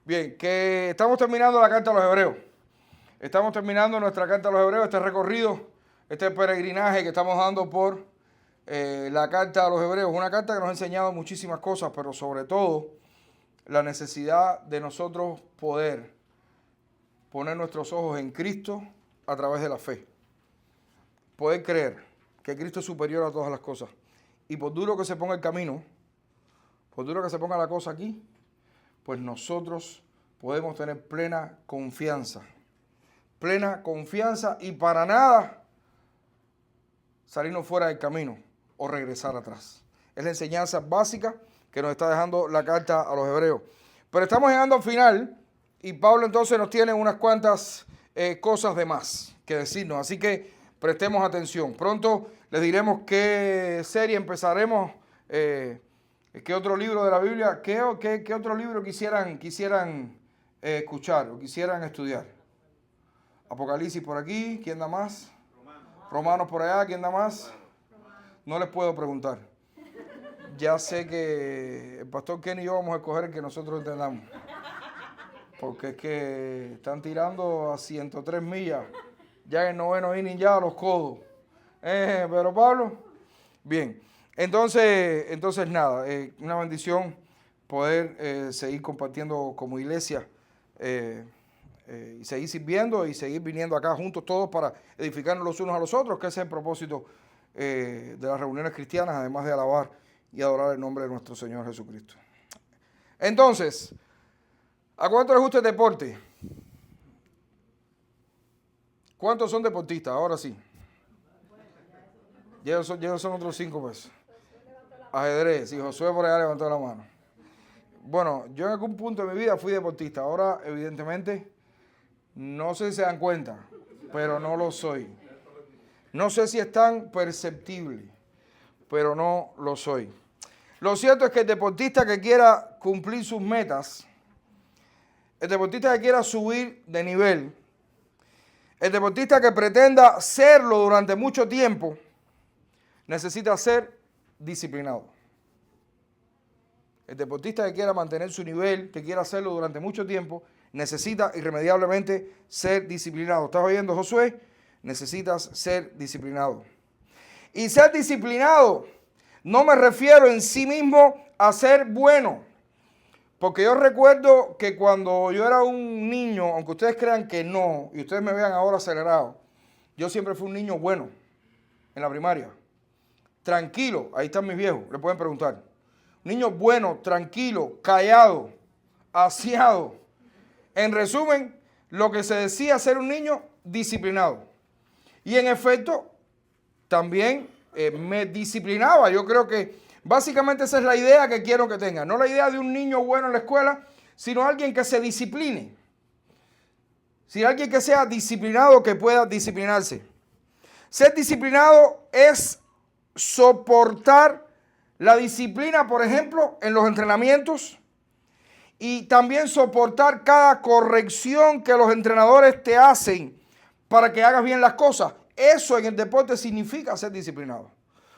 Bien, que estamos terminando la carta a los hebreos. Estamos terminando nuestra carta a los hebreos, este recorrido, este peregrinaje que estamos dando por la carta a los hebreos. Una carta que nos ha enseñado muchísimas cosas, pero sobre todo la necesidad de nosotros poder poner nuestros ojos en Cristo a través de la fe. Poder creer que Cristo es superior a todas las cosas. Y por duro que se ponga el camino, por duro que se ponga la cosa aquí, pues nosotros podemos tener plena confianza y para nada salirnos fuera del camino o regresar atrás. Es la enseñanza básica que nos está dejando la carta a los hebreos. Pero estamos llegando al final y Pablo entonces nos tiene unas cuantas cosas de más que decirnos, así que prestemos atención. Pronto les diremos qué serie empezaremos, qué otro libro de la Biblia, qué otro libro quisieran escuchar o quisieran estudiar. Apocalipsis por aquí, ¿quién da más? Romanos por allá, ¿quién da más? No les puedo preguntar. Ya sé que el pastor Kenny y yo vamos a escoger el que nosotros entendamos. Porque es que están tirando a 103 millas. Ya en el noveno inning ya a los codos. Pero Pablo, bien. Entonces nada, una bendición poder seguir compartiendo como iglesia y seguir sirviendo y seguir viniendo acá juntos todos para edificarnos los unos a los otros, que ese es el propósito de las reuniones cristianas, además de alabar y adorar el nombre de nuestro Señor Jesucristo. Entonces, ¿a cuánto les gusta el deporte? ¿Cuántos son deportistas? Ahora sí. Ya son otros 5 pesos. Ajedrez, sí, Josué por allá levantó la mano. Bueno, yo en algún punto de mi vida fui deportista. Ahora, evidentemente, no sé si se dan cuenta, pero no lo soy. No sé si es tan perceptible, pero no lo soy. Lo cierto es que el deportista que quiera cumplir sus metas, el deportista que quiera subir de nivel, el deportista que pretenda serlo durante mucho tiempo, necesita ser disciplinado. El deportista que quiera mantener su nivel, que quiera hacerlo durante mucho tiempo, necesita irremediablemente ser disciplinado. ¿Estás oyendo, Josué? Necesitas ser disciplinado. Y ser disciplinado, no me refiero en sí mismo a ser bueno. Porque yo recuerdo que cuando yo era un niño, aunque ustedes crean que no, y ustedes me vean ahora acelerado, yo siempre fui un niño bueno en la primaria. Tranquilo, ahí están mis viejos, le pueden preguntar. Niño bueno, tranquilo, callado, aseado. En resumen, lo que se decía ser un niño disciplinado. Y en efecto, también me disciplinaba. Yo creo que básicamente esa es la idea que quiero que tengan. No la idea de un niño bueno en la escuela, sino alguien que se discipline. Si alguien que sea disciplinado, que pueda disciplinarse. Ser disciplinado es soportar la disciplina, por ejemplo, en los entrenamientos y también soportar cada corrección que los entrenadores te hacen para que hagas bien las cosas. Eso en el deporte significa ser disciplinado.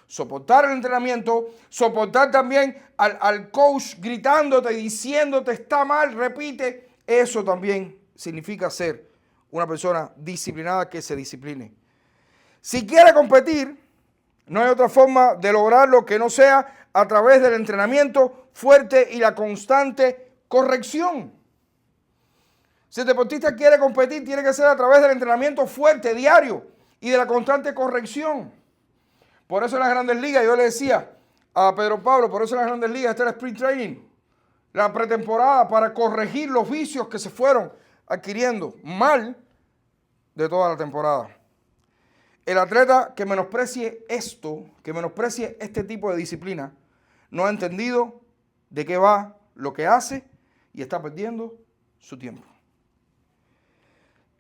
Soportar el entrenamiento, soportar también al coach gritándote y diciéndote está mal, repite. Eso también significa ser una persona disciplinada que se discipline. Si quiere competir, no hay otra forma de lograrlo que no sea a través del entrenamiento fuerte y la constante corrección. Si el deportista quiere competir, tiene que ser a través del entrenamiento fuerte, diario, y de la constante corrección. Por eso en las Grandes Ligas, yo le decía a Pedro Pablo, por eso en las Grandes Ligas está el sprint training, la pretemporada para corregir los vicios que se fueron adquiriendo mal de toda la temporada. El atleta que menosprecie esto, que menosprecie este tipo de disciplina, no ha entendido de qué va lo que hace y está perdiendo su tiempo.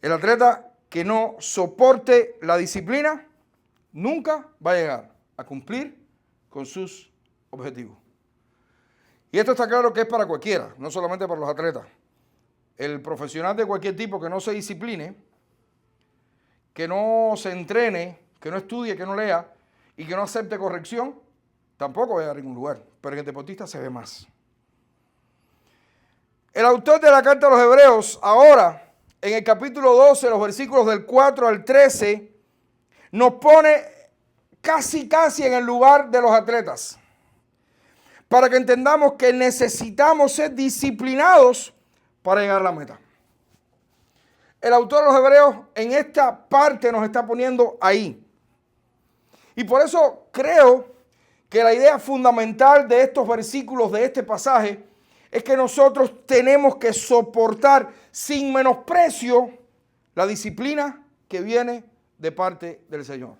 El atleta que no soporte la disciplina nunca va a llegar a cumplir con sus objetivos. Y esto está claro que es para cualquiera, no solamente para los atletas. El profesional de cualquier tipo que no se discipline, que no se entrene, que no estudie, que no lea y que no acepte corrección, tampoco va a llegar a ningún lugar. Pero en el deportista se ve más. El autor de la carta a los Hebreos, ahora, en el capítulo 12, los versículos del 4 al 13, nos pone casi en el lugar de los atletas, para que entendamos que necesitamos ser disciplinados para llegar a la meta. El autor de los Hebreos en esta parte nos está poniendo ahí. Y por eso creo que la idea fundamental de estos versículos, de este pasaje, es que nosotros tenemos que soportar sin menosprecio la disciplina que viene de parte del Señor.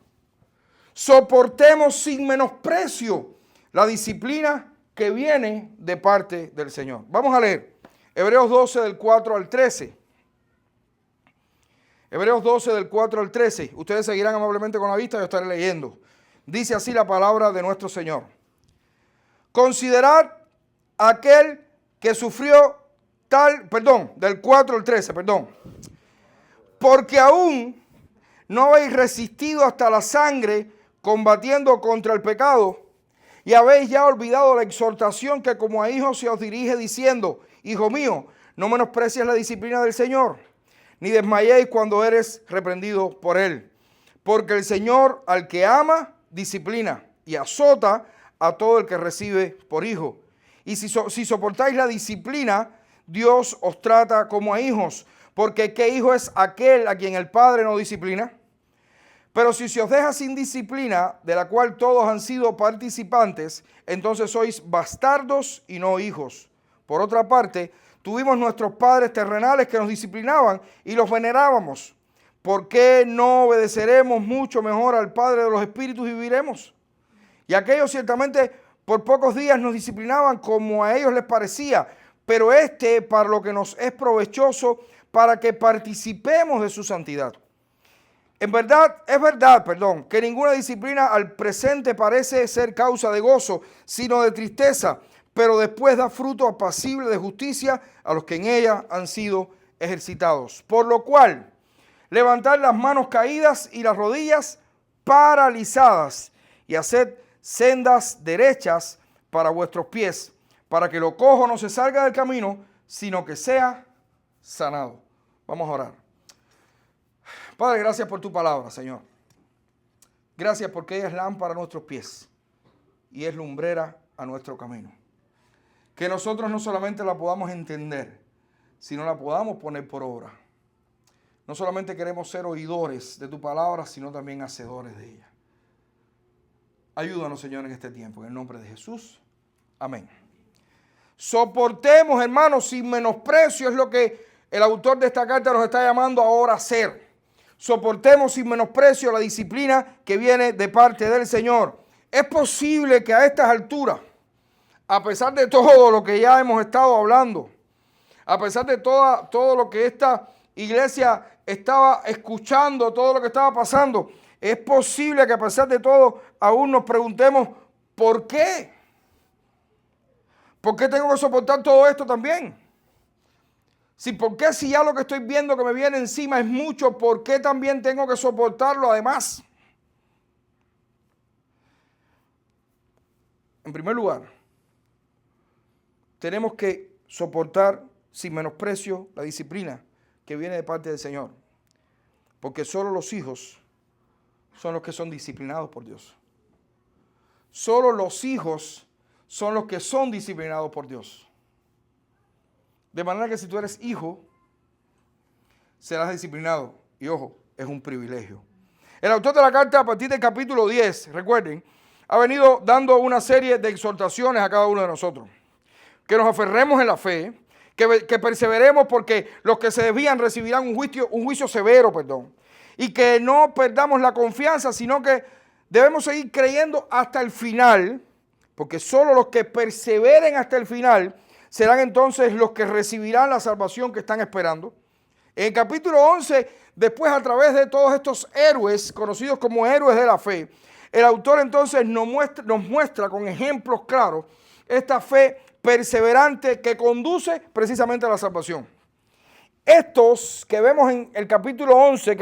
Soportemos sin menosprecio la disciplina que viene de parte del Señor. Vamos a leer Hebreos 12 del 4 al 13. Hebreos 12 del 4 al 13. Ustedes seguirán amablemente con la vista, yo estaré leyendo. Dice así la palabra de nuestro Señor. Considerad aquel que sufrió del 4 al 13, porque aún no habéis resistido hasta la sangre combatiendo contra el pecado, y habéis ya olvidado la exhortación que como a hijos se os dirige diciendo, hijo mío, no menosprecies la disciplina del Señor, ni desmayéis cuando eres reprendido por él, porque el Señor al que ama disciplina y azota a todo el que recibe por hijo. Y si soportáis la disciplina, Dios os trata como a hijos, porque ¿qué hijo es aquel a quien el Padre no disciplina? Pero si se os deja sin disciplina, de la cual todos han sido participantes, entonces sois bastardos y no hijos. Por otra parte, tuvimos nuestros padres terrenales que nos disciplinaban y los venerábamos. ¿Por qué no obedeceremos mucho mejor al Padre de los Espíritus y viviremos? Y aquellos ciertamente por pocos días nos disciplinaban como a ellos les parecía, pero para lo que nos es provechoso, para que participemos de su santidad. Es verdad, que ninguna disciplina al presente parece ser causa de gozo, sino de tristeza, pero después da fruto apacible de justicia a los que en ella han sido ejercitados. Por lo cual, levantad las manos caídas y las rodillas paralizadas y haced sendas derechas para vuestros pies, para que lo cojo no se salga del camino, sino que sea sanado. Vamos a orar. Padre, gracias por tu palabra, Señor. Gracias porque ella es lámpara a nuestros pies y es lumbrera a nuestro camino. Que nosotros no solamente la podamos entender, sino la podamos poner por obra. No solamente queremos ser oidores de tu palabra, sino también hacedores de ella. Ayúdanos, Señor, en este tiempo. En el nombre de Jesús. Amén. Soportemos, hermanos, sin menosprecio. Es lo que el autor de esta carta nos está llamando ahora a hacer. Soportemos sin menosprecio la disciplina que viene de parte del Señor. Es posible que a estas alturas, a pesar de todo lo que ya hemos estado hablando, a pesar de todo lo que esta iglesia estaba escuchando, todo lo que estaba pasando, es posible que a pesar de todo aún nos preguntemos, ¿por qué? ¿Por qué tengo que soportar todo esto también? ¿Por qué si ya lo que estoy viendo que me viene encima es mucho, por qué también tengo que soportarlo además? En primer lugar, tenemos que soportar sin menosprecio la disciplina que viene de parte del Señor. Porque solo los hijos son los que son disciplinados por Dios. Solo los hijos son los que son disciplinados por Dios. De manera que si tú eres hijo, serás disciplinado. Y ojo, es un privilegio. El autor de la carta, a partir del capítulo 10, recuerden, ha venido dando una serie de exhortaciones a cada uno de nosotros. Que nos aferremos en la fe, que perseveremos porque los que se desvían recibirán un juicio severo, y que no perdamos la confianza, sino que debemos seguir creyendo hasta el final, porque solo los que perseveren hasta el final serán entonces los que recibirán la salvación que están esperando. En el capítulo 11, después a través de todos estos héroes, conocidos como héroes de la fe, el autor entonces nos muestra con ejemplos claros esta fe perseverante que conduce precisamente a la salvación. Estos que vemos en el capítulo 11,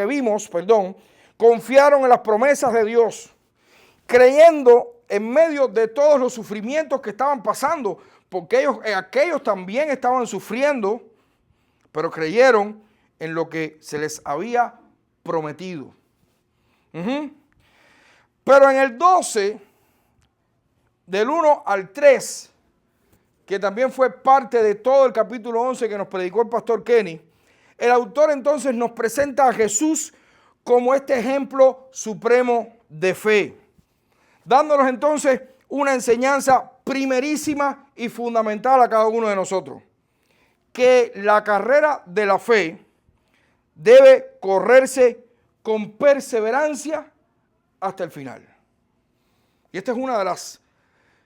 confiaron en las promesas de Dios, creyendo en medio de todos los sufrimientos que estaban pasando, porque aquellos también estaban sufriendo, pero creyeron en lo que se les había prometido. Pero en el 12, del 1 al 3, que también fue parte de todo el capítulo 11 que nos predicó el pastor Kenny, el autor entonces nos presenta a Jesús como este ejemplo supremo de fe, dándonos entonces una enseñanza primerísima y fundamental a cada uno de nosotros, que la carrera de la fe debe correrse con perseverancia hasta el final. Y esta es una de las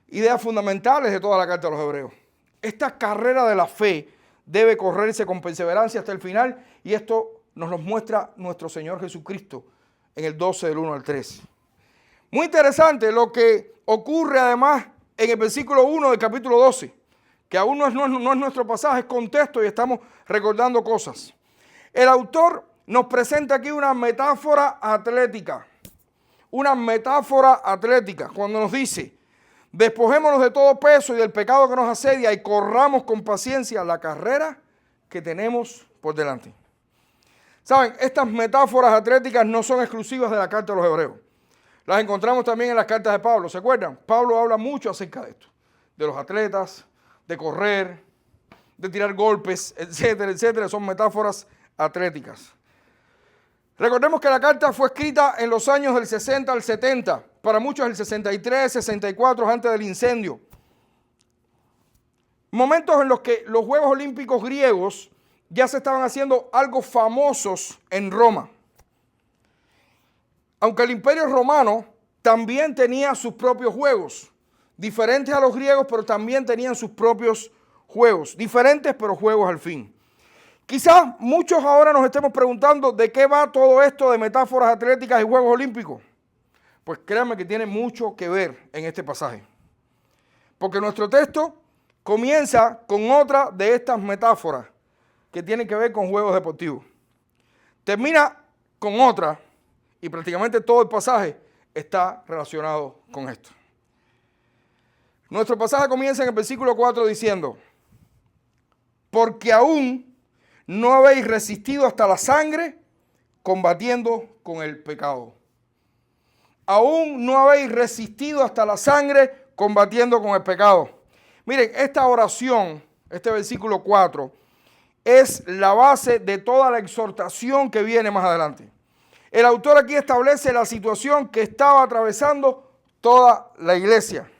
ideas fundamentales de toda la carta a los Hebreos. Esta carrera de la fe debe correrse con perseverancia hasta el final, y esto nos lo muestra nuestro Señor Jesucristo en el 12 del 1 al 3. Muy interesante lo que ocurre además en el versículo 1 del capítulo 12, que aún no es nuestro pasaje, es contexto y estamos recordando cosas. El autor nos presenta aquí una metáfora atlética. Una metáfora atlética cuando nos dice: despojémonos de todo peso y del pecado que nos asedia y corramos con paciencia la carrera que tenemos por delante. Saben, estas metáforas atléticas no son exclusivas de la carta a los Hebreos. Las encontramos también en las cartas de Pablo. ¿Se acuerdan? Pablo habla mucho acerca de esto, de los atletas, de correr, de tirar golpes, etcétera, etcétera. Son metáforas atléticas. Recordemos que la carta fue escrita en los años del 60 al 70, para muchos el 63, 64, antes del incendio. Momentos en los que los Juegos Olímpicos griegos ya se estaban haciendo algo famosos en Roma. Aunque el Imperio Romano también tenía sus propios juegos, diferentes a los griegos, pero también tenían sus propios juegos, diferentes pero juegos al fin. Quizás muchos ahora nos estemos preguntando de qué va todo esto de metáforas atléticas y Juegos Olímpicos. Pues créanme que tiene mucho que ver en este pasaje. Porque nuestro texto comienza con otra de estas metáforas que tienen que ver con juegos deportivos. Termina con otra y prácticamente todo el pasaje está relacionado con esto. Nuestro pasaje comienza en el versículo 4 diciendo: porque aún no habéis resistido hasta la sangre combatiendo con el pecado. Aún no habéis resistido hasta la sangre combatiendo con el pecado. Miren, esta oración, este versículo 4, es la base de toda la exhortación que viene más adelante. El autor aquí establece la situación que estaba atravesando toda la iglesia.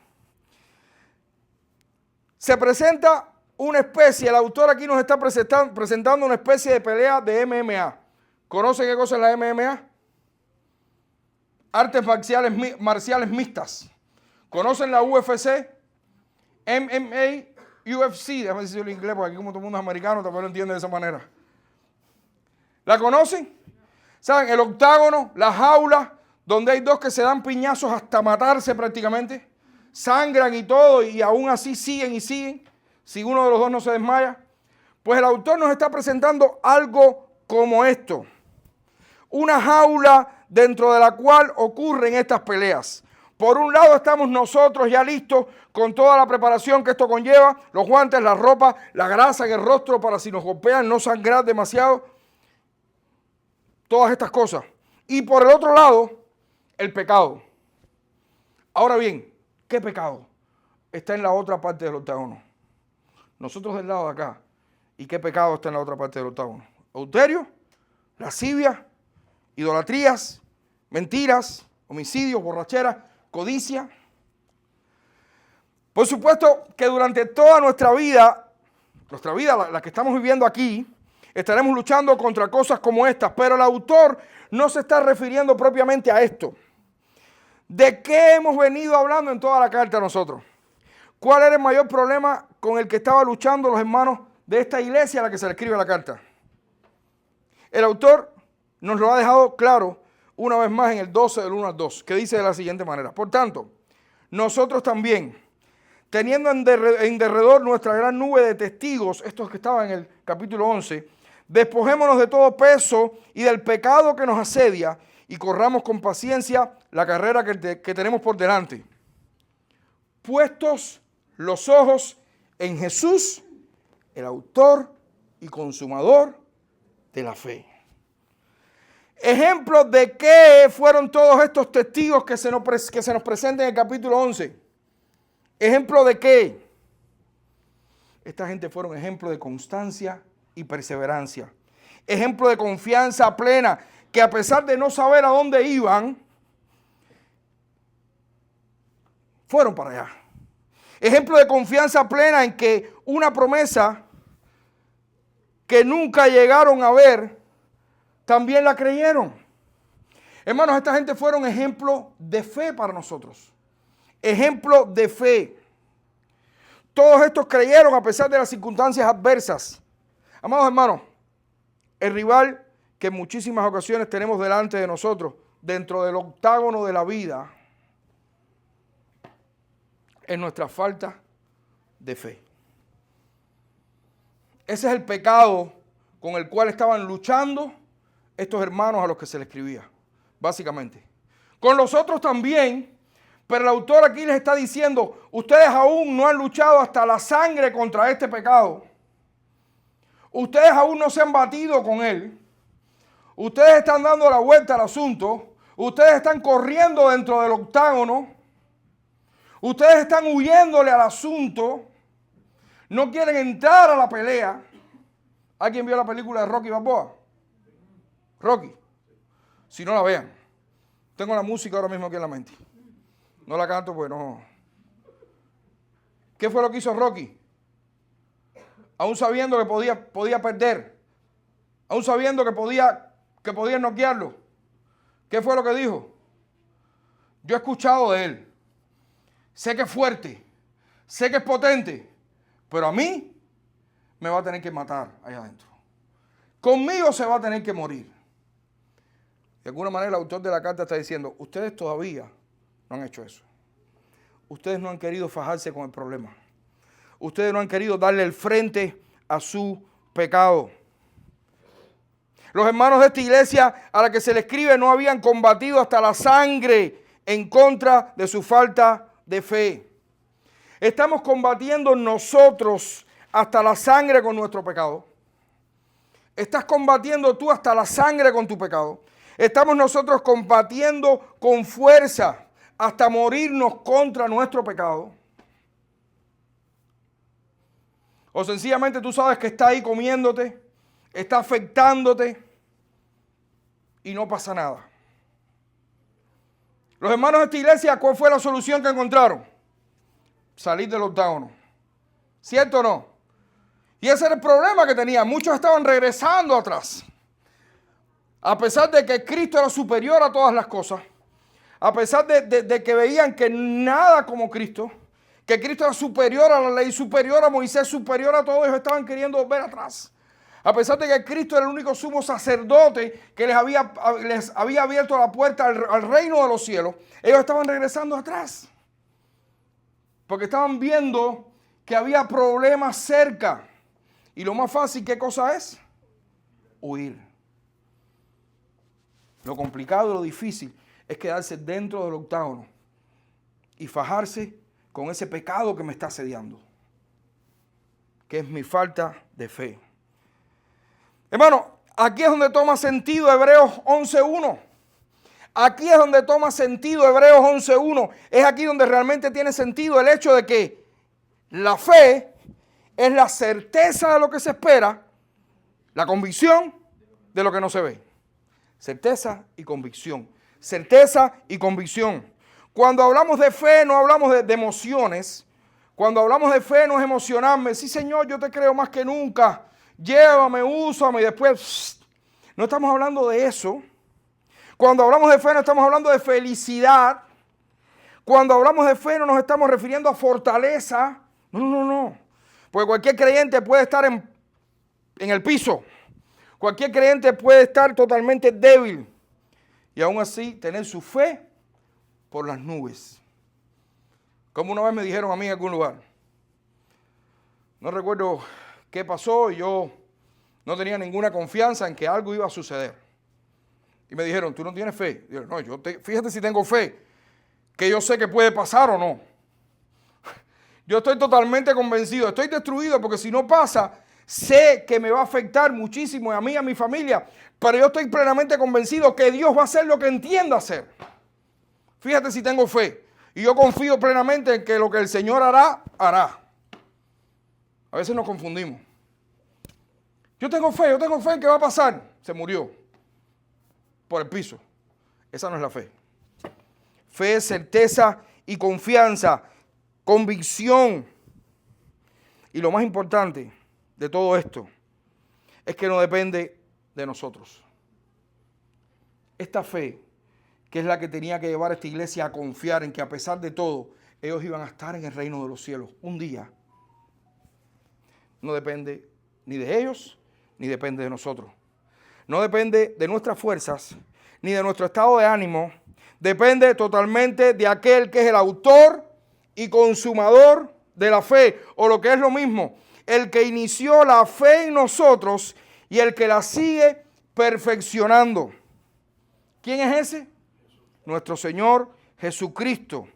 Se presenta una especie, el autor aquí nos está presentando una especie de pelea de MMA. ¿Conocen qué cosa es la MMA? Artes marciales mixtas. ¿Conocen la UFC? MMA, UFC, déjame decirlo en inglés porque aquí como todo el mundo es americano también lo entiende de esa manera. ¿La conocen? ¿Saben? El octágono, la jaula, donde hay dos que se dan piñazos hasta matarse prácticamente. Sangran y todo y aún así siguen y siguen. Si uno de los dos no se desmaya, pues el autor nos está presentando algo como esto. Una jaula dentro de la cual ocurren estas peleas. Por un lado estamos nosotros ya listos con toda la preparación que esto conlleva, los guantes, la ropa, la grasa en el rostro para si nos golpean no sangrar demasiado. Todas estas cosas. Y por el otro lado, el pecado. Ahora bien, ¿qué pecado? Está en la otra parte del octágono. Nosotros del lado de acá. ¿Y qué pecado está en la otra parte del octágono? Adulterio, lascivia, idolatrías, mentiras, homicidios, borracheras, codicia. Por supuesto que durante toda nuestra vida, la que estamos viviendo aquí, estaremos luchando contra cosas como estas, pero el autor no se está refiriendo propiamente a esto. ¿De qué hemos venido hablando en toda la carta nosotros? ¿Cuál era el mayor problema con el que estaban luchando los hermanos de esta iglesia a la que se le escribe la carta? El autor nos lo ha dejado claro una vez más en el 12 del 1 al 2, que dice de la siguiente manera: por tanto, nosotros también, teniendo en derredor nuestra gran nube de testigos, estos que estaban en el capítulo 11, despojémonos de todo peso y del pecado que nos asedia y corramos con paciencia la carrera que tenemos por delante. Puestos los ojos en Jesús, el autor y consumador de la fe. Ejemplos de qué fueron todos estos testigos que se nos presentan en el capítulo 11. ¿Ejemplo de qué? Esta gente fueron ejemplos de constancia y perseverancia. Ejemplo de confianza plena, que a pesar de no saber a dónde iban, fueron para allá. Ejemplo de confianza plena en que una promesa que nunca llegaron a ver, también la creyeron. Hermanos, esta gente fueron ejemplo de fe para nosotros. Ejemplo de fe. Todos estos creyeron a pesar de las circunstancias adversas. Amados hermanos, el rival que en muchísimas ocasiones tenemos delante de nosotros, dentro del octágono de la vida, es nuestra falta de fe. Ese es el pecado con el cual estaban luchando estos hermanos a los que se les escribía, básicamente. Con los otros también, pero el autor aquí les está diciendo, ustedes aún no han luchado hasta la sangre contra este pecado. Ustedes aún no se han batido con él. Ustedes están dando la vuelta al asunto. Ustedes están corriendo dentro del octágono. Ustedes están huyéndole al asunto. No quieren entrar a la pelea. ¿Alguien vio la película de Rocky Balboa? Rocky. Si no la vean. Tengo la música ahora mismo aquí en la mente. No la canto pues no. ¿Qué fue lo que hizo Rocky? Aún sabiendo que podía perder. Aún sabiendo que podía noquearlo. ¿Qué fue lo que dijo? Yo he escuchado de él. Sé que es fuerte. Sé que es potente. Pero a mí me va a tener que matar allá adentro. Conmigo se va a tener que morir. De alguna manera el autor de la carta está diciendo, ustedes todavía no han hecho eso. Ustedes no han querido fajarse con el problema. Ustedes no han querido darle el frente a su pecado. Los hermanos de esta iglesia a la que se le escribe no habían combatido hasta la sangre en contra de su falta de fe. Estamos combatiendo nosotros hasta la sangre con nuestro pecado. Estás combatiendo tú hasta la sangre con tu pecado. Estamos nosotros combatiendo con fuerza hasta morirnos contra nuestro pecado. O sencillamente tú sabes que está ahí comiéndote, está afectándote y no pasa nada. Los hermanos de esta iglesia, ¿cuál fue la solución que encontraron? Salir del octágono. ¿Cierto o no? Y ese era el problema que tenían. Muchos estaban regresando atrás. A pesar de que Cristo era superior a todas las cosas, a pesar de que veían que nada como Cristo, que Cristo era superior a la ley, superior a Moisés, superior a todo, ellos estaban queriendo volver atrás. A pesar de que Cristo era el único sumo sacerdote que les había abierto la puerta al reino de los cielos, ellos estaban regresando atrás. Porque estaban viendo que había problemas cerca. Y lo más fácil, ¿qué cosa es? Huir. Lo complicado y lo difícil es quedarse dentro del octágono y fajarse con ese pecado que me está asediando, que es mi falta de fe. Hermano, aquí es donde toma sentido Hebreos 11.1. Aquí es donde toma sentido Hebreos 11.1. Es aquí donde realmente tiene sentido el hecho de que la fe es la certeza de lo que se espera, la convicción de lo que no se ve. Certeza y convicción. Certeza y convicción. Cuando hablamos de fe no hablamos de emociones. Cuando hablamos de fe no es emocionarme. Sí, Señor, yo te creo más que nunca. Llévame, úsame y después. No estamos hablando de eso. Cuando hablamos de fe no estamos hablando de felicidad. Cuando hablamos de fe no nos estamos refiriendo a fortaleza. No. Porque cualquier creyente puede estar en el piso. Cualquier creyente puede estar totalmente débil. Y aún así tener su fe por las nubes. Como una vez me dijeron a mí en algún lugar. No recuerdo qué pasó y yo no tenía ninguna confianza en que algo iba a suceder. Y me dijeron, ¿tú no tienes fe? Y yo, no, fíjate si tengo fe, que yo sé que puede pasar o no. Yo estoy totalmente convencido. Estoy destruido porque si no pasa, sé que me va a afectar muchísimo a mí y a mi familia. Pero yo estoy plenamente convencido que Dios va a hacer lo que entienda hacer. Fíjate si tengo fe. Y yo confío plenamente en que lo que el Señor hará, hará. A veces nos confundimos. Yo tengo fe en que va a pasar. Se murió por el piso. Esa no es la fe. Fe es certeza y confianza, convicción. Y lo más importante de todo esto es que no depende de nosotros. Esta fe, que es la que tenía que llevar a esta iglesia a confiar en que a pesar de todo, ellos iban a estar en el reino de los cielos un día. No depende ni de ellos, ni depende de nosotros. No depende de nuestras fuerzas, ni de nuestro estado de ánimo. Depende totalmente de aquel que es el autor y consumador de la fe, o lo que es lo mismo, el que inició la fe en nosotros y el que la sigue perfeccionando. ¿Quién es ese? Nuestro Señor Jesucristo,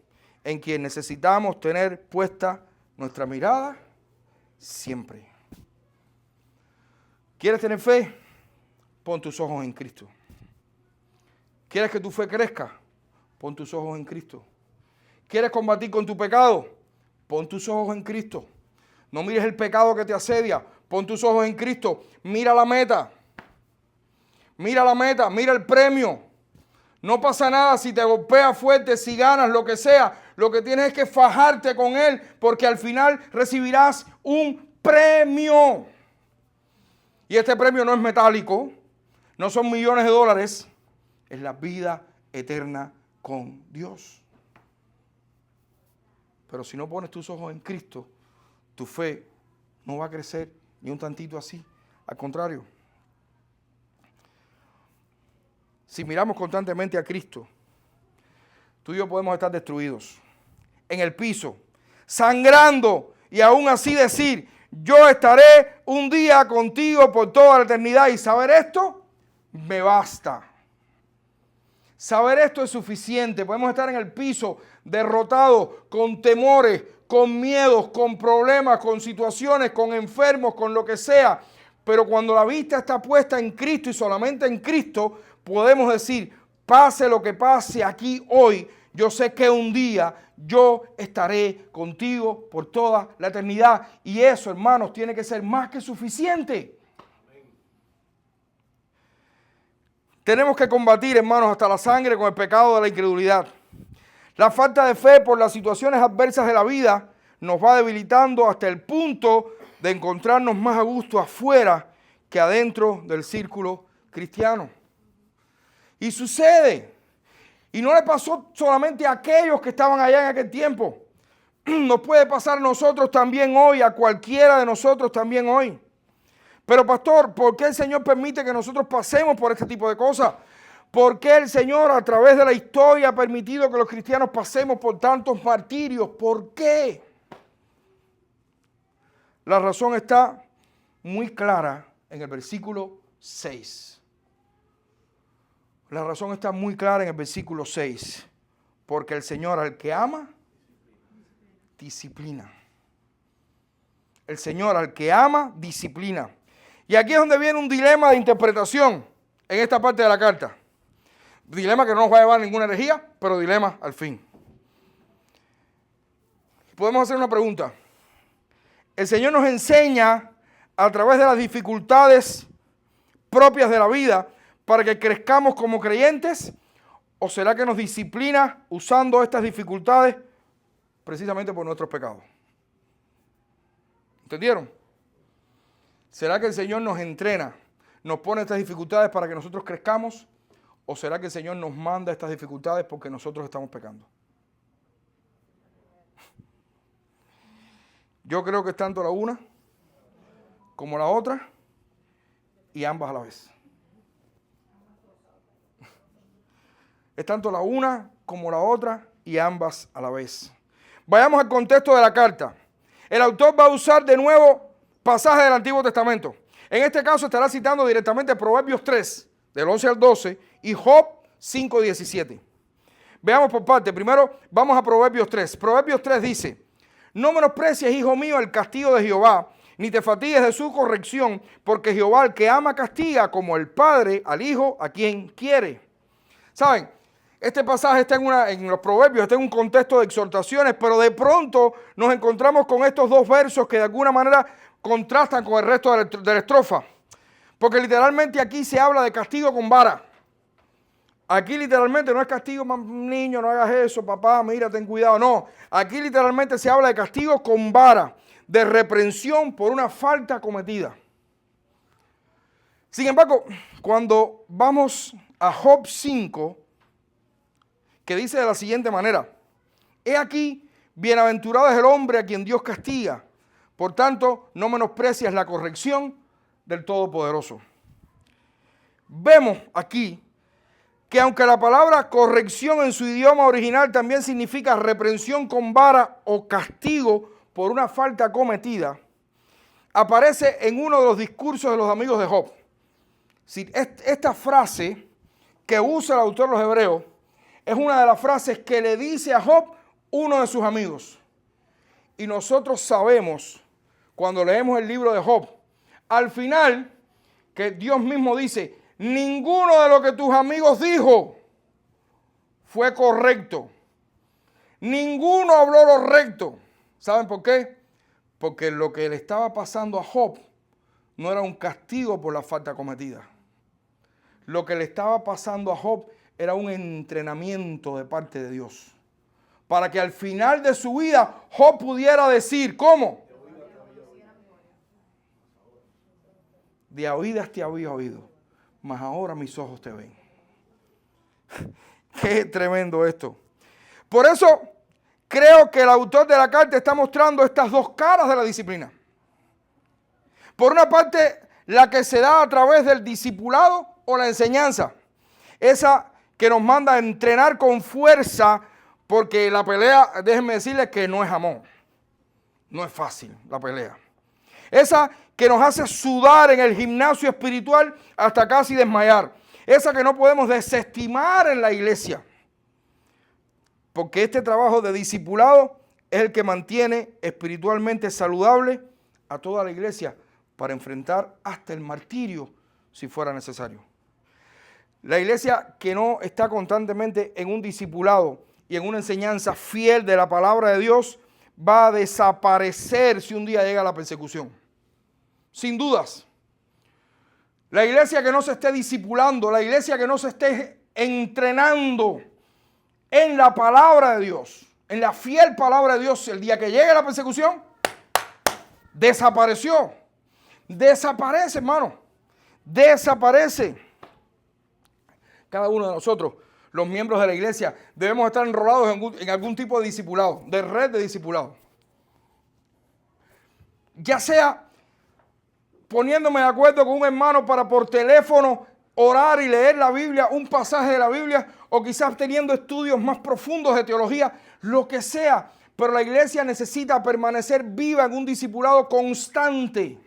en quien necesitamos tener puesta nuestra mirada siempre. ¿Quieres tener fe? Pon tus ojos en Cristo. ¿Quieres que tu fe crezca? Pon tus ojos en Cristo. ¿Quieres combatir con tu pecado? Pon tus ojos en Cristo. No mires el pecado que te asedia. Pon tus ojos en Cristo. Mira la meta. Mira la meta. Mira el premio. No pasa nada si te golpeas fuerte, si ganas, lo que sea. Lo que tienes es que fajarte con Él, porque al final recibirás un premio. Y este premio no es metálico, no son millones de dólares, es la vida eterna con Dios. Pero si no pones tus ojos en Cristo, tu fe no va a crecer ni un tantito así. Al contrario, si miramos constantemente a Cristo, tú y yo podemos estar destruidos, en el piso, sangrando, y aún así decir: yo estaré un día contigo por toda la eternidad. Y saber esto me basta. Saber esto es suficiente. Podemos estar en el piso, derrotados, con temores, con miedos, con problemas, con situaciones, con enfermos, con lo que sea. Pero cuando la vista está puesta en Cristo y solamente en Cristo, podemos decir: pase lo que pase aquí hoy, yo sé que un día yo estaré contigo por toda la eternidad. Y eso, hermanos, tiene que ser más que suficiente. Tenemos que combatir, hermanos, hasta la sangre con el pecado de la incredulidad. La falta de fe por las situaciones adversas de la vida nos va debilitando hasta el punto de encontrarnos más a gusto afuera que adentro del círculo cristiano. Y sucede. Y no le pasó solamente a aquellos que estaban allá en aquel tiempo. Nos puede pasar a nosotros también hoy, a cualquiera de nosotros también hoy. Pero pastor, ¿por qué el Señor permite que nosotros pasemos por este tipo de cosas? ¿Por qué el Señor a través de la historia ha permitido que los cristianos pasemos por tantos martirios? ¿Por qué? La razón está muy clara en el versículo 6. La razón está muy clara en el versículo 6. Porque el Señor al que ama, disciplina. El Señor al que ama, disciplina. Y aquí es donde viene un dilema de interpretación en esta parte de la carta. Dilema que no nos va a llevar a ninguna herejía, pero dilema al fin. Podemos hacer una pregunta. El Señor nos enseña a través de las dificultades propias de la vida para que crezcamos como creyentes, ¿o será que nos disciplina usando estas dificultades precisamente por nuestros pecados? ¿Entendieron? ¿Será que el Señor nos entrena, nos pone estas dificultades para que nosotros crezcamos? ¿O será que el Señor nos manda estas dificultades porque nosotros estamos pecando? Yo creo que es tanto la una como la otra y ambas a la vez. Es tanto la una como la otra y ambas a la vez. Vayamos al contexto de la carta. El autor va a usar de nuevo pasajes del Antiguo Testamento. En este caso estará citando directamente Proverbios 3, del 11 al 12, y Job 5, 17. Veamos por parte. Primero vamos a Proverbios 3. Proverbios 3 dice: No menosprecies, hijo mío, el castigo de Jehová, ni te fatigues de su corrección, porque Jehová al que ama castiga, como el padre al hijo a quien quiere. ¿Saben? Este pasaje está en los Proverbios, está en un contexto de exhortaciones, pero de pronto nos encontramos con estos dos versos que de alguna manera contrastan con el resto de la estrofa. Porque literalmente aquí se habla de castigo con vara. Aquí literalmente no es castigo, niño, no hagas eso, papá, mira, ten cuidado. No, aquí literalmente se habla de castigo con vara, de reprensión por una falta cometida. Sin embargo, cuando vamos a Job 5, que dice de la siguiente manera: he aquí, bienaventurado es el hombre a quien Dios castiga, por tanto, no menosprecias la corrección del Todopoderoso. Vemos aquí que aunque la palabra corrección en su idioma original también significa reprensión con vara o castigo por una falta cometida, aparece en uno de los discursos de los amigos de Job. Esta frase que usa el autor de los Hebreos es una de las frases que le dice a Job uno de sus amigos. Y nosotros sabemos, cuando leemos el libro de Job, al final, que Dios mismo dice: ninguno de lo que tus amigos dijo fue correcto. Ninguno habló lo recto. ¿Saben por qué? Porque lo que le estaba pasando a Job no era un castigo por la falta cometida. Lo que le estaba pasando a Job era un entrenamiento de parte de Dios. Para que al final de su vida Job pudiera decir, ¿cómo? De oídas te había oído, mas ahora mis ojos te ven. Qué tremendo esto. Por eso creo que el autor de la carta está mostrando estas dos caras de la disciplina. Por una parte, la que se da a través del discipulado o la enseñanza. Esa que nos manda a entrenar con fuerza, porque la pelea, déjenme decirles que no es amor. No es fácil la pelea. Esa que nos hace sudar en el gimnasio espiritual hasta casi desmayar. Esa que no podemos desestimar en la iglesia. Porque este trabajo de discipulado es el que mantiene espiritualmente saludable a toda la iglesia para enfrentar hasta el martirio si fuera necesario. La iglesia que no está constantemente en un discipulado y en una enseñanza fiel de la palabra de Dios va a desaparecer si un día llega la persecución. Sin dudas. La iglesia que no se esté discipulando, la iglesia que no se esté entrenando en la palabra de Dios, en la fiel palabra de Dios, el día que llegue la persecución, desapareció. Desaparece, hermano. Desaparece. Cada uno de nosotros, los miembros de la iglesia, debemos estar enrolados en algún tipo de discipulado, de red de discipulado. Ya sea poniéndome de acuerdo con un hermano para por teléfono orar y leer la Biblia, un pasaje de la Biblia, o quizás teniendo estudios más profundos de teología, lo que sea. Pero la iglesia necesita permanecer viva en un discipulado constante.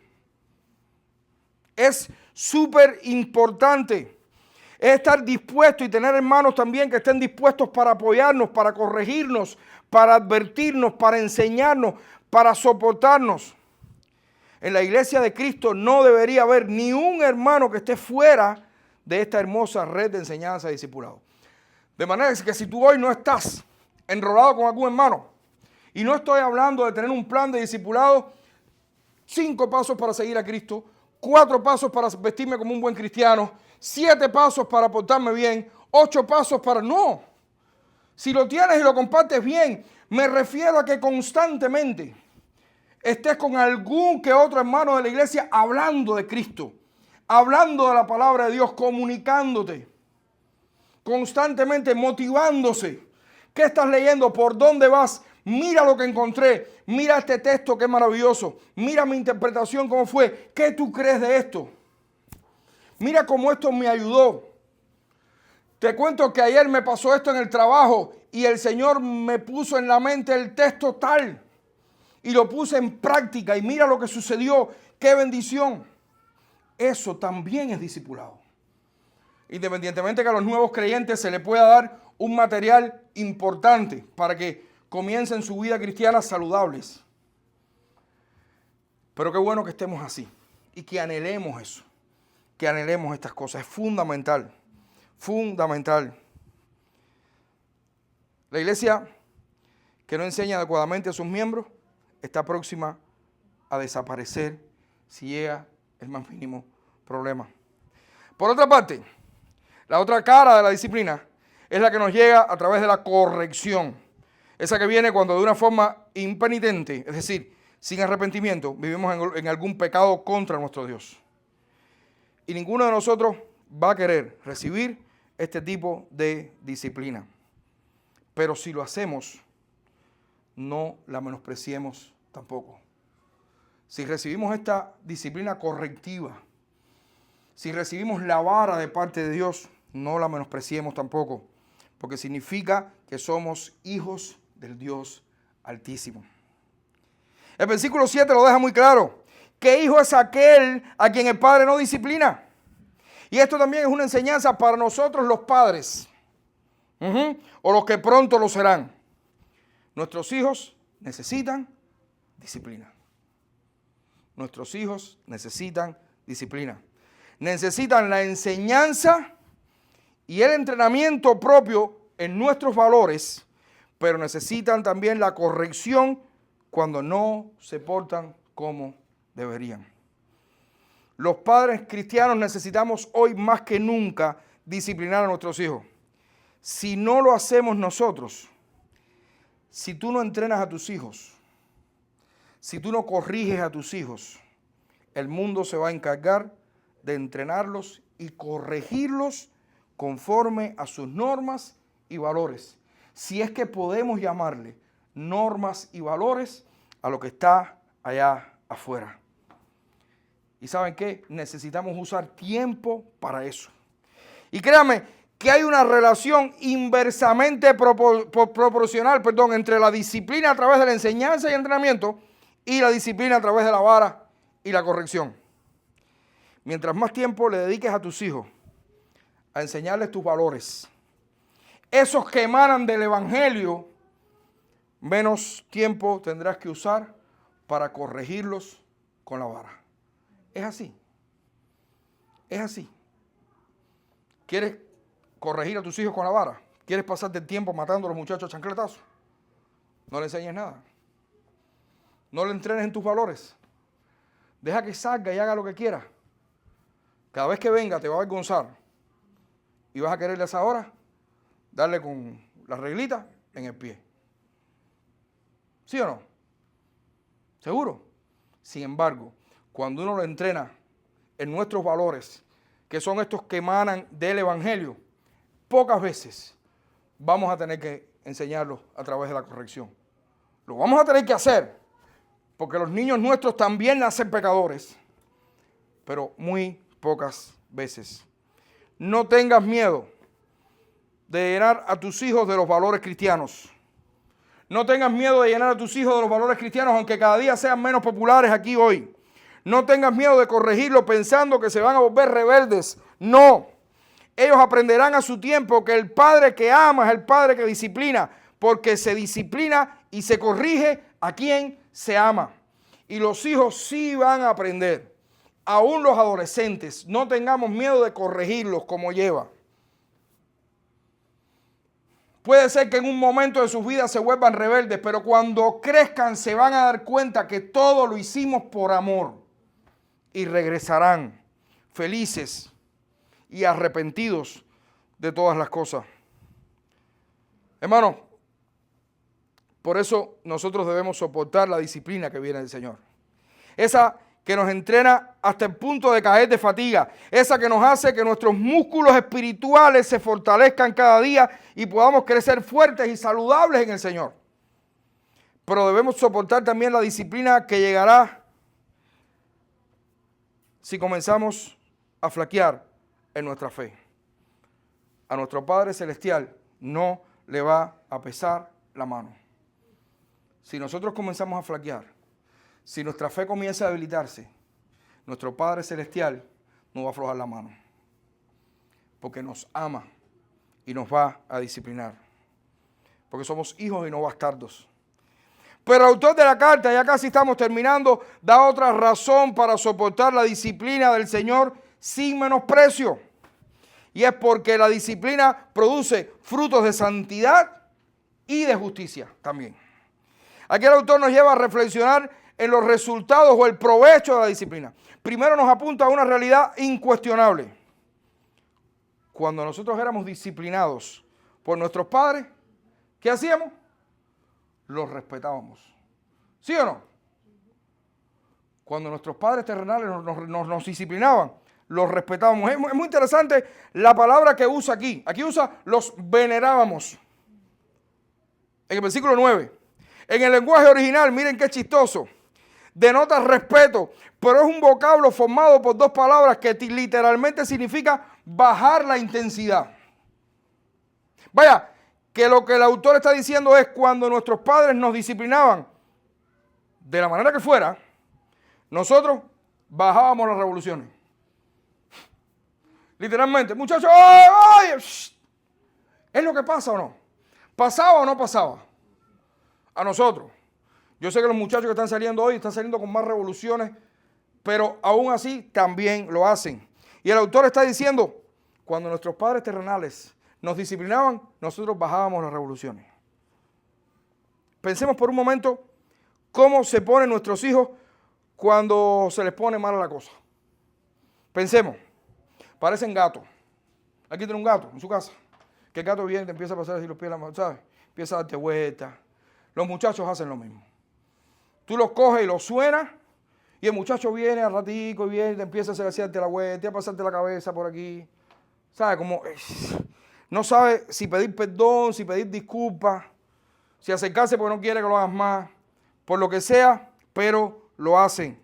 Es súper importante. Es estar dispuesto y tener hermanos también que estén dispuestos para apoyarnos, para corregirnos, para advertirnos, para enseñarnos, para soportarnos. En la iglesia de Cristo no debería haber ni un hermano que esté fuera de esta hermosa red de enseñanza y discipulado. De manera que si tú hoy no estás enrolado con algún hermano, y no estoy hablando de tener un plan de discipulado, 5 pasos para seguir a Cristo, 4 pasos para vestirme como un buen cristiano, 7 pasos para portarme bien, 8 pasos para... No. Si lo tienes y lo compartes bien, me refiero a que constantemente estés con algún que otro hermano de la iglesia hablando de Cristo, hablando de la palabra de Dios, comunicándote, constantemente motivándose. ¿Qué estás leyendo? ¿Por dónde vas? Mira lo que encontré. Mira este texto, qué maravilloso. Mira mi interpretación, cómo fue. ¿Qué tú crees de esto? Mira cómo esto me ayudó. Te cuento que ayer me pasó esto en el trabajo y el Señor me puso en la mente el texto tal y lo puse en práctica y mira lo que sucedió. ¡Qué bendición! Eso también es discipulado. Independientemente que a los nuevos creyentes se les pueda dar un material importante para que comiencen su vida cristiana saludables. Pero qué bueno que estemos así y que anhelemos eso, que anhelemos estas cosas. Es fundamental, fundamental. La iglesia que no enseña adecuadamente a sus miembros está próxima a desaparecer si llega el más mínimo problema. Por otra parte, la otra cara de la disciplina es la que nos llega a través de la corrección. Esa que viene cuando de una forma impenitente, es decir, sin arrepentimiento, vivimos en algún pecado contra nuestro Dios. Y ninguno de nosotros va a querer recibir este tipo de disciplina. Pero si lo hacemos, no la menospreciemos tampoco. Si recibimos esta disciplina correctiva, si recibimos la vara de parte de Dios, no la menospreciemos tampoco, porque significa que somos hijos del Dios Altísimo. El versículo 7 lo deja muy claro. ¿Qué hijo es aquel a quien el padre no disciplina? Y esto también es una enseñanza para nosotros los padres, o los que pronto lo serán. Nuestros hijos necesitan disciplina. Nuestros hijos necesitan disciplina. Necesitan la enseñanza y el entrenamiento propio en nuestros valores, pero necesitan también la corrección cuando no se portan como deberían. Los padres cristianos necesitamos hoy más que nunca disciplinar a nuestros hijos. Si no lo hacemos nosotros, si tú no entrenas a tus hijos, si tú no corriges a tus hijos, el mundo se va a encargar de entrenarlos y corregirlos conforme a sus normas y valores. Si es que podemos llamarle normas y valores a lo que está allá afuera. ¿Y saben qué? Necesitamos usar tiempo para eso. Y créanme que hay una relación inversamente proporcional, entre la disciplina a través de la enseñanza y entrenamiento y la disciplina a través de la vara y la corrección. Mientras más tiempo le dediques a tus hijos a enseñarles tus valores, esos que emanan del Evangelio, menos tiempo tendrás que usar para corregirlos con la vara. Es así. Es así. ¿Quieres corregir a tus hijos con la vara? ¿Quieres pasarte el tiempo matando a los muchachos a chancletazos? No le enseñes nada. No le entrenes en tus valores. Deja que salga y haga lo que quiera. Cada vez que venga te va a avergonzar. Y vas a quererle a esa hora darle con la reglita en el pie. ¿Sí o no? ¿Seguro? Sin embargo, cuando uno lo entrena en nuestros valores, que son estos que emanan del Evangelio, pocas veces vamos a tener que enseñarlos a través de la corrección. Lo vamos a tener que hacer, porque los niños nuestros también nacen pecadores, pero muy pocas veces. No tengas miedo de llenar a tus hijos de los valores cristianos. No tengas miedo de llenar a tus hijos de los valores cristianos, aunque cada día sean menos populares aquí hoy. No tengas miedo de corregirlo pensando que se van a volver rebeldes. No. Ellos aprenderán a su tiempo que el padre que ama es el padre que disciplina, porque se disciplina y se corrige a quien se ama. Y los hijos sí van a aprender. Aún los adolescentes, no tengamos miedo de corregirlos como lleva. Puede ser que en un momento de sus vidas se vuelvan rebeldes, pero cuando crezcan se van a dar cuenta que todo lo hicimos por amor y regresarán felices y arrepentidos de todas las cosas. Hermano, por eso nosotros debemos soportar la disciplina que viene del Señor. Esa que nos entrena hasta el punto de caer de fatiga. Esa que nos hace que nuestros músculos espirituales se fortalezcan cada día y podamos crecer fuertes y saludables en el Señor. Pero debemos soportar también la disciplina que llegará si comenzamos a flaquear en nuestra fe. A nuestro Padre Celestial no le va a pesar la mano. Si nosotros comenzamos a flaquear, si nuestra fe comienza a debilitarse, nuestro Padre Celestial no va a aflojar la mano, porque nos ama y nos va a disciplinar. porque somos hijos y no bastardos. Pero el autor de la carta, ya casi estamos terminando, da otra razón para soportar la disciplina del Señor sin menosprecio. Y es porque la disciplina produce frutos de santidad y de justicia también. Aquí el autor nos lleva a reflexionar en los resultados o el provecho de la disciplina. Primero nos apunta a una realidad incuestionable. Cuando nosotros éramos disciplinados por nuestros padres, ¿qué hacíamos? Los respetábamos. ¿Sí o no? Cuando nuestros padres terrenales nos disciplinaban, los respetábamos. Es muy interesante la palabra que usa aquí. Aquí usa los venerábamos. En el versículo 9. En el lenguaje original, miren qué chistoso. Denota respeto, pero es un vocablo formado por dos palabras que literalmente significa bajar la intensidad. Vaya, que lo que el autor está diciendo es cuando nuestros padres nos disciplinaban, de la manera que fuera, nosotros bajábamos las revoluciones. Literalmente, muchachos, ¡ay! ¿Es lo que pasa o no? ¿Pasaba o no pasaba? A nosotros. Yo sé que los muchachos que están saliendo hoy están saliendo con más revoluciones, pero aún así también lo hacen. Y el autor está diciendo, cuando nuestros padres terrenales nos disciplinaban, nosotros bajábamos las revoluciones. Pensemos por un momento cómo se ponen nuestros hijos cuando se les pone mala la cosa. Pensemos, parecen gatos. Aquí tiene un gato en su casa. Que el gato viene y te empieza a pasar así los pies, ¿sabes? Empieza a darte vueltas. Los muchachos hacen lo mismo. Tú los coges y los suenas y el muchacho viene al ratico y viene y te empieza a hacerte la vuelta, a pasarte la cabeza por aquí. ¿Sabes? Como no sabe si pedir perdón, si pedir disculpas, si acercarse porque no quiere que lo hagas más, por lo que sea, pero lo hacen.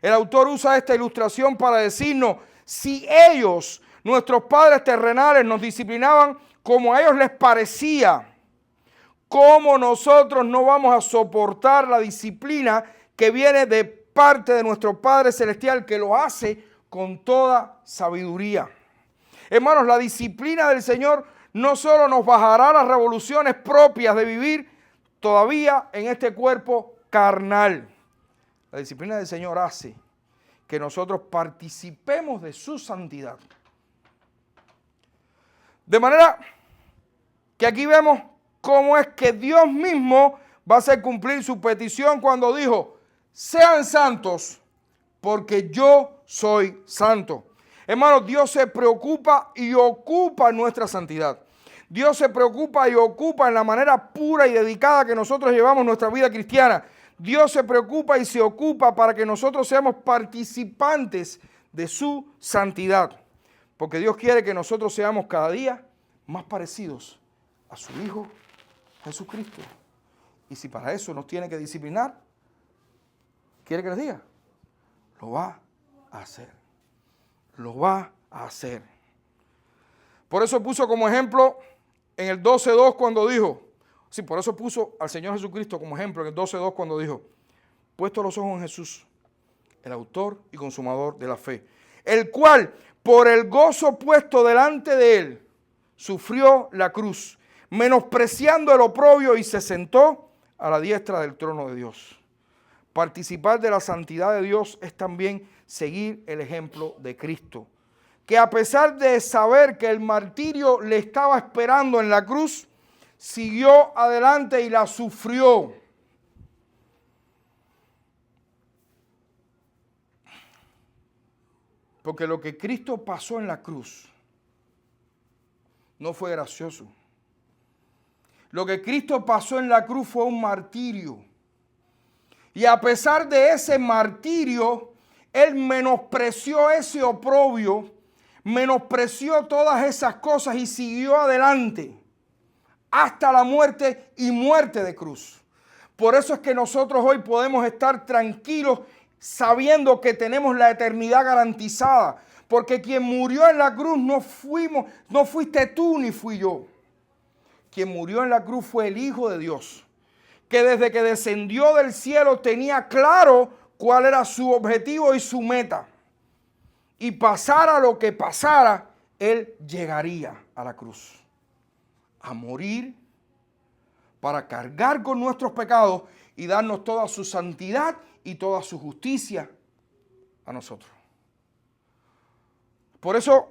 El autor usa esta ilustración para decirnos, si ellos, nuestros padres terrenales, nos disciplinaban como a ellos les parecía, ¿cómo nosotros no vamos a soportar la disciplina que viene de parte de nuestro Padre Celestial, que lo hace con toda sabiduría? Hermanos, la disciplina del Señor no solo nos bajará las revoluciones propias de vivir todavía en este cuerpo carnal. La disciplina del Señor hace que nosotros participemos de su santidad. De manera que aquí vemos cómo es que Dios mismo va a hacer cumplir su petición cuando dijo, sean santos porque yo soy santo. Hermanos, Dios se preocupa y ocupa nuestra santidad. Dios se preocupa y ocupa en la manera pura y dedicada que nosotros llevamos nuestra vida cristiana. Dios se preocupa y se ocupa para que nosotros seamos participantes de su santidad. Porque Dios quiere que nosotros seamos cada día más parecidos a su Hijo Jesucristo. Y si para eso nos tiene que disciplinar, ¿quiere que les diga? Lo va a hacer. Lo va a hacer. Por eso puso como ejemplo en el 12:2 cuando dijo, sí, por eso puso al Señor Jesucristo como ejemplo en el 12:2 cuando dijo, puesto los ojos en Jesús, el autor y consumador de la fe, el cual por el gozo puesto delante de él, sufrió la cruz, menospreciando el oprobio y se sentó a la diestra del trono de Dios. Participar de la santidad de Dios es también seguir el ejemplo de Cristo, que a pesar de saber que el martirio le estaba esperando en la cruz, siguió adelante y la sufrió. Porque lo que Cristo pasó en la cruz no fue gracioso. Lo que Cristo pasó en la cruz fue un martirio. Y a pesar de ese martirio, Él menospreció ese oprobio, menospreció todas esas cosas y siguió adelante hasta la muerte y muerte de cruz. Por eso es que nosotros hoy podemos estar tranquilos sabiendo que tenemos la eternidad garantizada. Porque quien murió en la cruz no fuiste tú ni fui yo. Quien murió en la cruz fue el Hijo de Dios, que desde que descendió del cielo tenía claro cuál era su objetivo y su meta. Y pasara lo que pasara, Él llegaría a la cruz, a morir, para cargar con nuestros pecados y darnos toda su santidad y toda su justicia a nosotros. Por eso,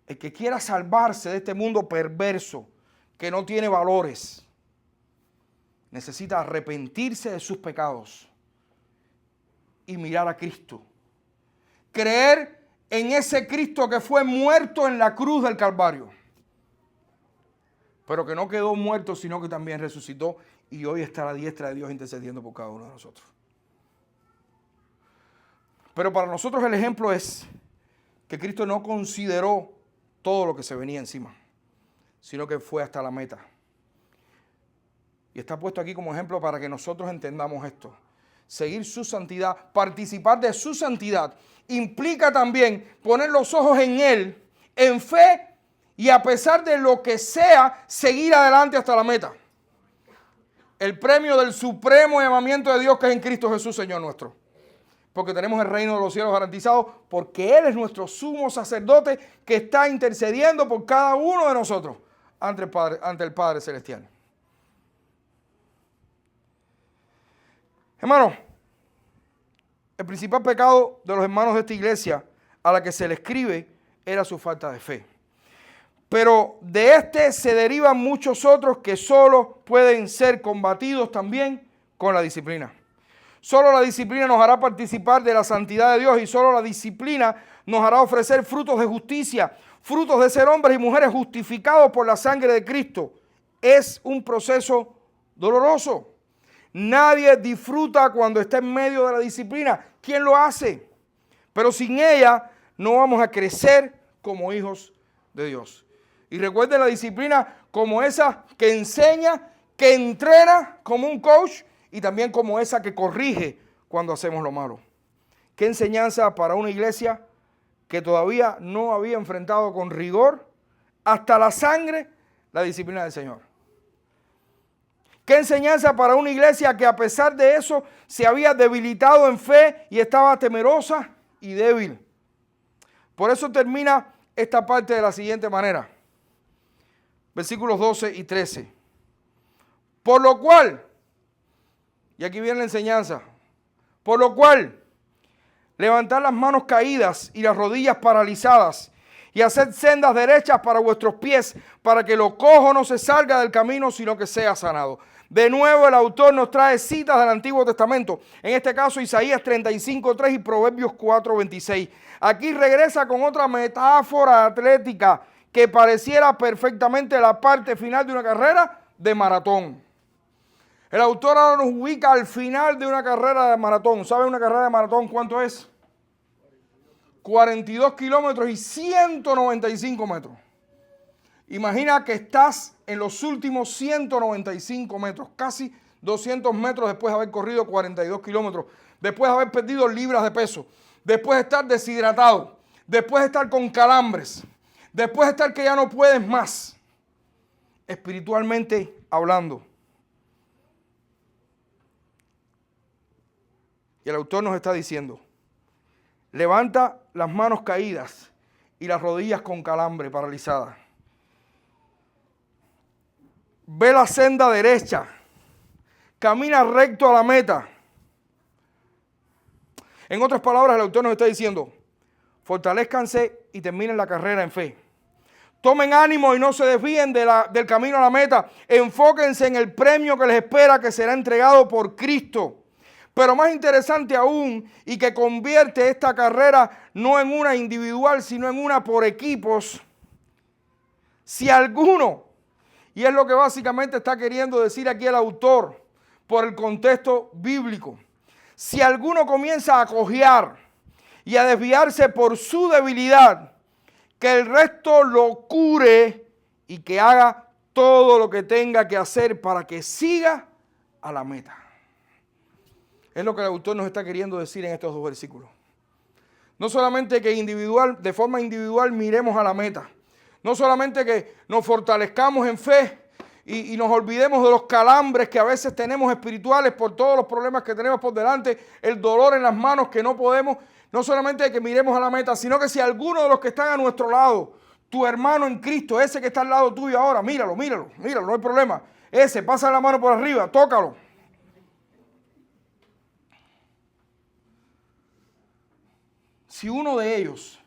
el que quiera salvarse de este mundo perverso, que no tiene valores, necesita arrepentirse de sus pecados y mirar a Cristo. Creer en ese Cristo que fue muerto en la cruz del Calvario, pero que no quedó muerto, sino que también resucitó y hoy está a la diestra de Dios intercediendo por cada uno de nosotros. Pero para nosotros el ejemplo es que Cristo no consideró todo lo que se venía encima, sino que fue hasta la meta. Y está puesto aquí como ejemplo para que nosotros entendamos esto. Seguir su santidad, participar de su santidad, implica también poner los ojos en Él, en fe, y a pesar de lo que sea, seguir adelante hasta la meta. El premio del supremo llamamiento de Dios que es en Cristo Jesús, Señor nuestro. Porque tenemos el reino de los cielos garantizado, porque Él es nuestro sumo sacerdote que está intercediendo por cada uno de nosotros ante el Padre Celestial. Hermanos, el principal pecado de los hermanos de esta iglesia a la que se le escribe era su falta de fe. Pero de este se derivan muchos otros que solo pueden ser combatidos también con la disciplina. Solo la disciplina nos hará participar de la santidad de Dios y solo la disciplina nos hará ofrecer frutos de justicia, frutos de ser hombres y mujeres justificados por la sangre de Cristo. Es un proceso doloroso. Nadie disfruta cuando está en medio de la disciplina. ¿Quién lo hace? Pero sin ella no vamos a crecer como hijos de Dios. Y recuerden la disciplina como esa que enseña, que entrena como un coach y también como esa que corrige cuando hacemos lo malo. ¿Qué enseñanza para una iglesia que todavía no había enfrentado con rigor hasta la sangre la disciplina del Señor? ¿Qué enseñanza para una iglesia que a pesar de eso se había debilitado en fe y estaba temerosa y débil? Por eso termina esta parte de la siguiente manera. Versículos 12 y 13. Por lo cual, y aquí viene la enseñanza, por lo cual, levantad las manos caídas y las rodillas paralizadas y haced sendas derechas para vuestros pies, para que lo cojo no se salga del camino, sino que sea sanado. De nuevo el autor nos trae citas del Antiguo Testamento, en este caso Isaías 35:3 y Proverbios 4:26. Aquí regresa con otra metáfora atlética que pareciera perfectamente la parte final de una carrera de maratón. El autor ahora nos ubica al final de una carrera de maratón. ¿Sabe una carrera de maratón cuánto es? 42 kilómetros y 195 metros. Imagina que estás en los últimos 195 metros, casi 200 metros después de haber corrido 42 kilómetros, después de haber perdido libras de peso, después de estar deshidratado, después de estar con calambres, después de estar que ya no puedes más, espiritualmente hablando. Y el autor nos está diciendo, levanta las manos caídas y las rodillas con calambre, paralizadas. Ve la senda derecha, camina recto a la meta. En otras palabras, el autor nos está diciendo, fortalezcanse y terminen la carrera en fe. Tomen ánimo y no se desvíen del camino a la meta. Enfóquense en el premio que les espera, que será entregado por Cristo. Pero más interesante aún, y que convierte esta carrera no en una individual, sino en una por equipos. Si alguno, y es lo que básicamente está queriendo decir aquí el autor, por el contexto bíblico, si alguno comienza a cojear y a desviarse por su debilidad, que el resto lo cure y que haga todo lo que tenga que hacer para que siga a la meta. Es lo que el autor nos está queriendo decir en estos dos versículos. No solamente que de forma individual miremos a la meta. No solamente que nos fortalezcamos en fe y nos olvidemos de los calambres que a veces tenemos espirituales por todos los problemas que tenemos por delante, el dolor en las manos que no podemos. No solamente que miremos a la meta, sino que si alguno de los que están a nuestro lado, tu hermano en Cristo, ese que está al lado tuyo ahora, míralo, no hay problema. Ese, pasa la mano por arriba, tócalo. Si uno de ellos,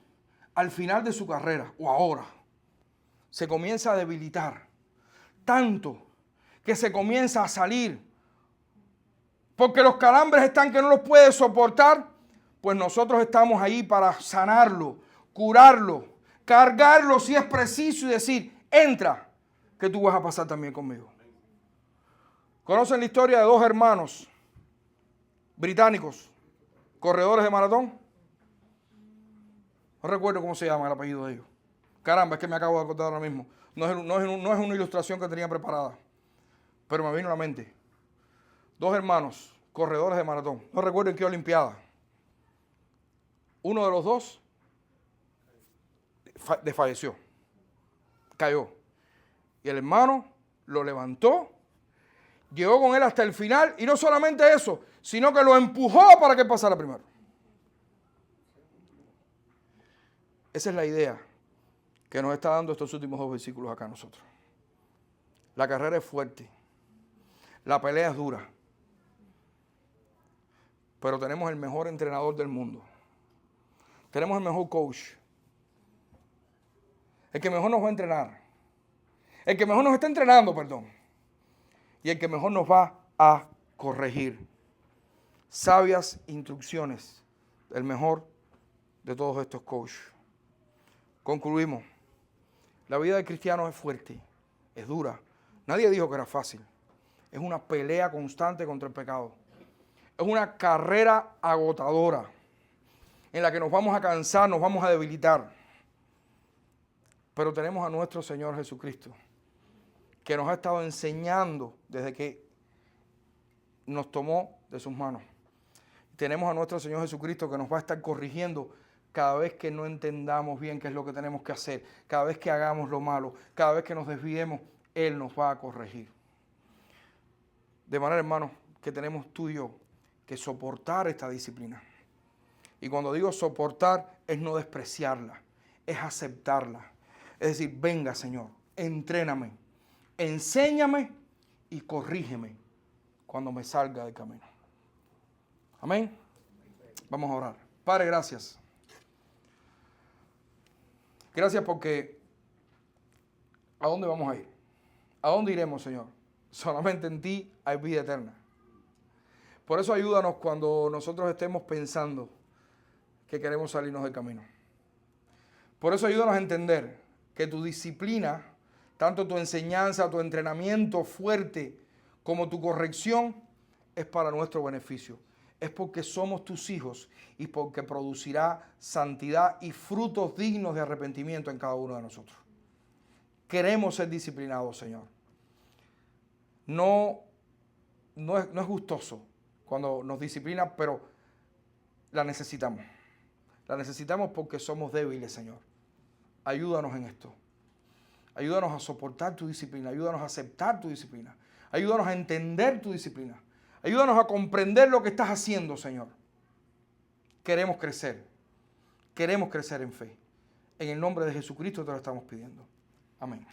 al final de su carrera o ahora, se comienza a debilitar, tanto que se comienza a salir, porque los calambres están que no los puede soportar, pues nosotros estamos ahí para sanarlo, curarlo, cargarlo si es preciso y decir, entra, que tú vas a pasar también conmigo. ¿Conocen la historia de dos hermanos británicos, corredores de maratón? No recuerdo cómo se llama el apellido de ellos. Caramba, es que me acabo de acordar ahora mismo. No es una ilustración que tenía preparada, pero me vino a la mente. Dos hermanos, corredores de maratón. No recuerdo en qué olimpiada. Uno de los dos desfalleció, cayó. Y el hermano lo levantó, llegó con él hasta el final, y no solamente eso, sino que lo empujó para que pasara primero. Esa es la idea que nos está dando estos últimos dos versículos acá a nosotros. La carrera es fuerte, la pelea es dura, pero tenemos el mejor entrenador del mundo. Tenemos el mejor coach, el que mejor nos va a entrenar, el que mejor nos está entrenando, perdón, y el que mejor nos va a corregir. Sabias instrucciones del mejor de todos estos coaches. Concluimos. La vida del cristiano es fuerte, es dura. Nadie dijo que era fácil. Es una pelea constante contra el pecado. Es una carrera agotadora en la que nos vamos a cansar, nos vamos a debilitar. Pero tenemos a nuestro Señor Jesucristo, que nos ha estado enseñando desde que nos tomó de sus manos. Tenemos a nuestro Señor Jesucristo que nos va a estar corrigiendo cada vez que no entendamos bien qué es lo que tenemos que hacer, cada vez que hagamos lo malo, cada vez que nos desviemos, Él nos va a corregir. De manera, hermanos, que tenemos tú y yo que soportar esta disciplina. Y cuando digo soportar, es no despreciarla, es aceptarla. Es decir, venga, Señor, entréname, enséñame y corrígeme cuando me salga del camino. Amén. Vamos a orar. Padre, gracias. Gracias porque ¿a dónde vamos a ir? ¿A dónde iremos, Señor? Solamente en ti hay vida eterna. Por eso ayúdanos cuando nosotros estemos pensando que queremos salirnos del camino. Por eso ayúdanos a entender que tu disciplina, tanto tu enseñanza, tu entrenamiento fuerte, como tu corrección, es para nuestro beneficio. Es porque somos tus hijos y porque producirá santidad y frutos dignos de arrepentimiento en cada uno de nosotros. Queremos ser disciplinados, Señor. No es gustoso cuando nos disciplina, pero la necesitamos. La necesitamos porque somos débiles, Señor. Ayúdanos en esto. Ayúdanos a soportar tu disciplina. Ayúdanos a aceptar tu disciplina. Ayúdanos a entender tu disciplina. Ayúdanos a comprender lo que estás haciendo, Señor. Queremos crecer. Queremos crecer en fe. En el nombre de Jesucristo te lo estamos pidiendo. Amén.